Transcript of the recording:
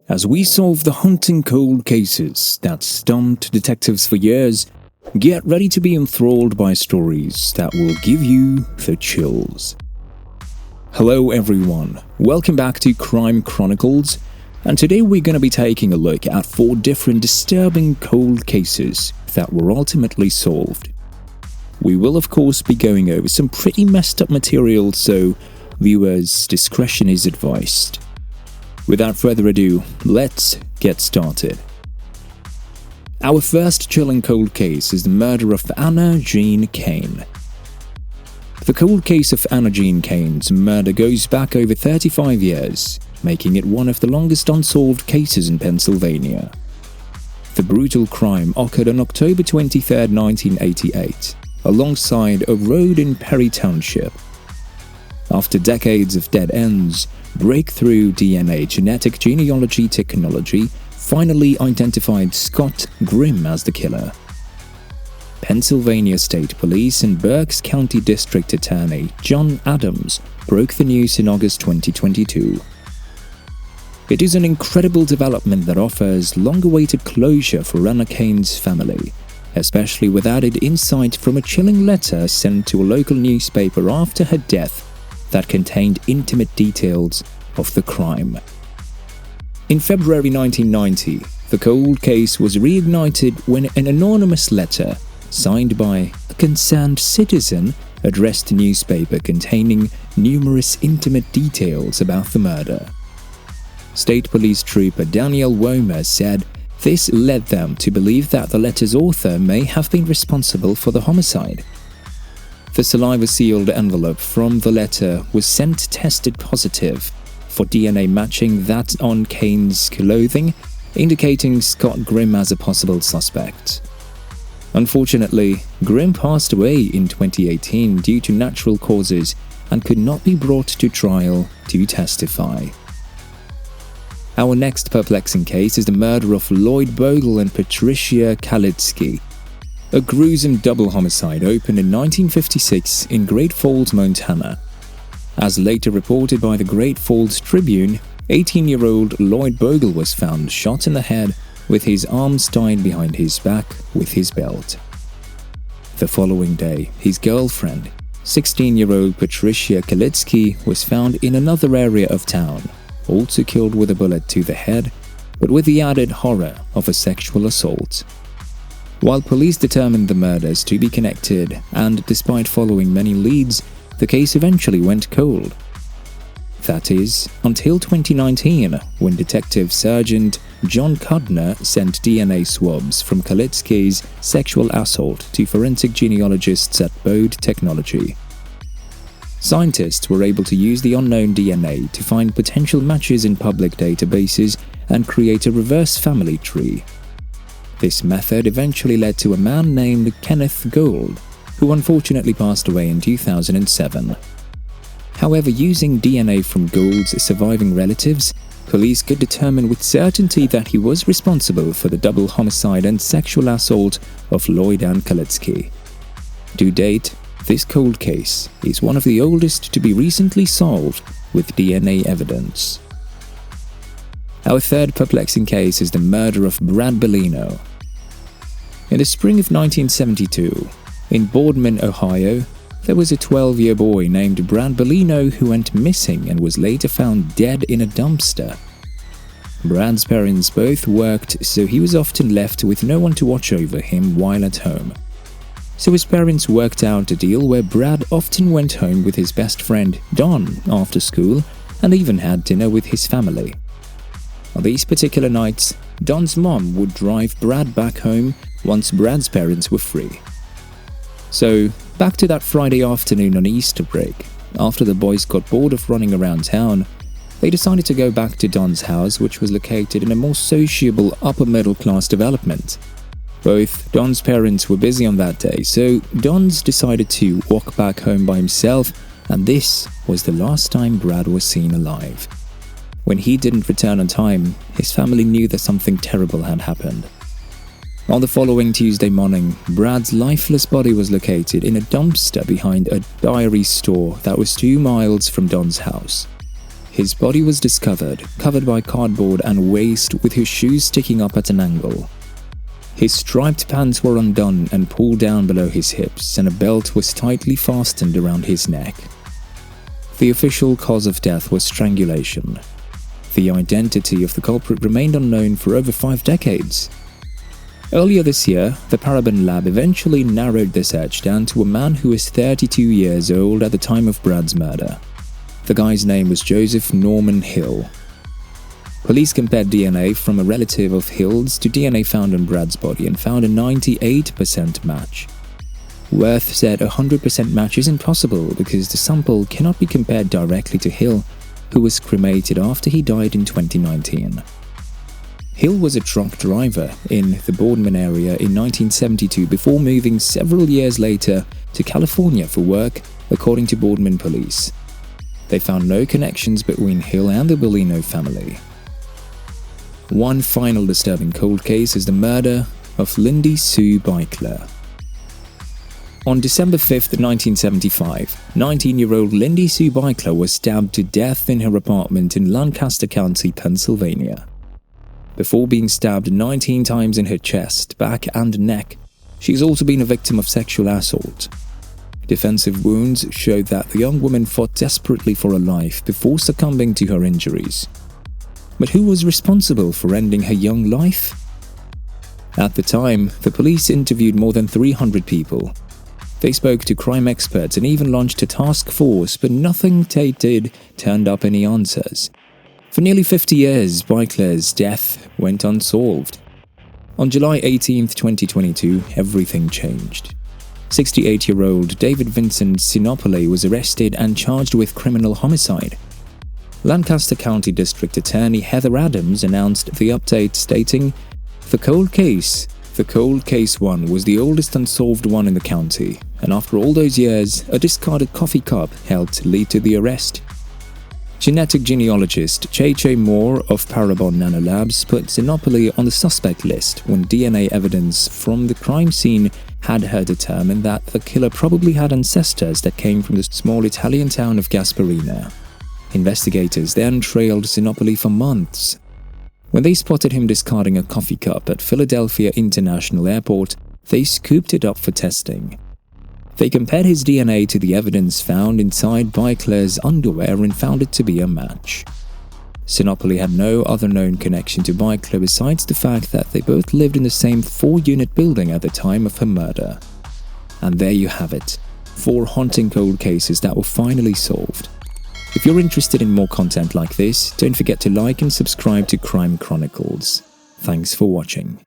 As we solve the haunting cold cases that stumped detectives for years, get ready to be enthralled by stories that will give you the chills. Hello everyone, welcome back to Crime Chronicles, and today we're going to be taking a look at 4 different disturbing cold cases that were ultimately solved. We will of course be going over some pretty messed up material, so viewers' discretion is advised. Without further ado, let's get started. Our first chilling cold case is the murder of Anna Jean Kane. The cold case of Anna Jean Kane's murder goes back over 35 years, making it one of the longest unsolved cases in Pennsylvania. The brutal crime occurred on October 23, 1988, alongside a road in Perry Township. After decades of dead ends, breakthrough DNA genetic genealogy technology finally identified Scott Grimm as the killer. Pennsylvania State Police and Berks County District Attorney John Adams broke the news in August 2022. It is an incredible development that offers long-awaited closure for Anna Kane's family, especially with added insight from a chilling letter sent to a local newspaper after her death that contained intimate details of the crime. In February 1990, the cold case was reignited when an anonymous letter, signed by a concerned citizen, addressed the newspaper containing numerous intimate details about the murder. State Police Trooper Daniel Womer said this led them to believe that the letter's author may have been responsible for the homicide. The saliva-sealed envelope from the letter was sent tested positive for DNA matching that on Kane's clothing, indicating Scott Grimm as a possible suspect. Unfortunately, Grimm passed away in 2018 due to natural causes and could not be brought to trial to testify. Our next perplexing case is the murder of Lloyd Bogle and Patricia Kalitsky. A gruesome double homicide opened in 1956 in Great Falls, Montana. As later reported by the Great Falls Tribune, 18-year-old Lloyd Bogle was found shot in the head with his arms tied behind his back with his belt. The following day, his girlfriend, 16-year-old Patricia Kalitsky, was found in another area of town, also killed with a bullet to the head, but with the added horror of a sexual assault. While police determined the murders to be connected, and despite following many leads, the case eventually went cold. That is, until 2019, when Detective Sergeant John Cudner sent DNA swabs from Kalitsky's sexual assault to forensic genealogists at Bogle Technology. Scientists were able to use the unknown DNA to find potential matches in public databases and create a reverse family tree. This method eventually led to a man named Kenneth Gold, who unfortunately passed away in 2007. However, using DNA from Gold's surviving relatives, police could determine with certainty that he was responsible for the double homicide and sexual assault of Lloyd and Kalitsky. To date, this cold case is one of the oldest to be recently solved with DNA evidence. Our third perplexing case is the murder of Brad Bellino. In the spring of 1972, in Boardman, Ohio, there was a 12-year boy named Brad Bellino who went missing and was later found dead in a dumpster. Brad's parents both worked, so he was often left with no one to watch over him while at home. So his parents worked out a deal where Brad often went home with his best friend Don after school and even had dinner with his family. On these particular nights, Don's mom would drive Brad back home once Brad's parents were free. So, back to that Friday afternoon on Easter break. After the boys got bored of running around town, they decided to go back to Don's house, which was located in a more sociable upper-middle-class development. Both Don's parents were busy on that day, so Don's decided to walk back home by himself, and this was the last time Brad was seen alive. When he didn't return on time, his family knew that something terrible had happened. On the following Tuesday morning, Brad's lifeless body was located in a dumpster behind a dairy store that was 2 miles from Don's house. His body was discovered, covered by cardboard and waste, with his shoes sticking up at an angle. His striped pants were undone and pulled down below his hips, and a belt was tightly fastened around his neck. The official cause of death was strangulation. The identity of the culprit remained unknown for over 5 decades. Earlier this year, the Paraben lab eventually narrowed the search down to a man who was 32 years old at the time of Brad's murder. The guy's name was Joseph Norman Hill. Police compared DNA from a relative of Hill's to DNA found on Brad's body and found a 98% match. Worth said a 100% match isn't possible because the sample cannot be compared directly to Hill, who was cremated after he died in 2019. Hill was a truck driver in the Boardman area in 1972 before moving several years later to California for work, according to Boardman police. They found no connections between Hill and the Bellino family. One final disturbing cold case is the murder of Lindy Sue Bichler. On December 5, 1975, 19-year-old Lindy Sue Bichler was stabbed to death in her apartment in Lancaster County, Pennsylvania. Before being stabbed 19 times in her chest, back and neck, she's also been a victim of sexual assault. Defensive wounds showed that the young woman fought desperately for her life before succumbing to her injuries. But who was responsible for ending her young life? At the time, the police interviewed more than 300 people. They spoke to crime experts and even launched a task force, but nothing they did turned up any answers. For nearly 50 years, Bichler's death went unsolved. On July 18, 2022, everything changed. 68-year-old David Vincent Sinopoli was arrested and charged with criminal homicide. Lancaster County District Attorney Heather Adams announced the update, stating, The cold case 1 was the oldest unsolved one in the county, and after all those years, a discarded coffee cup helped lead to the arrest. Genetic genealogist J.J. Moore of Parabon Nanolabs put Sinopoli on the suspect list when DNA evidence from the crime scene had her determine that the killer probably had ancestors that came from the small Italian town of Gasparina. Investigators then trailed Sinopoli for months. When they spotted him discarding a coffee cup at Philadelphia International Airport, they scooped it up for testing. They compared his DNA to the evidence found inside Bichler's underwear and found it to be a match. Sinopoli had no other known connection to Bichler besides the fact that they both lived in the same 4-unit building at the time of her murder. And there you have it, 4 haunting cold cases that were finally solved. If you're interested in more content like this, don't forget to like and subscribe to Crime Chronicles. Thanks for watching.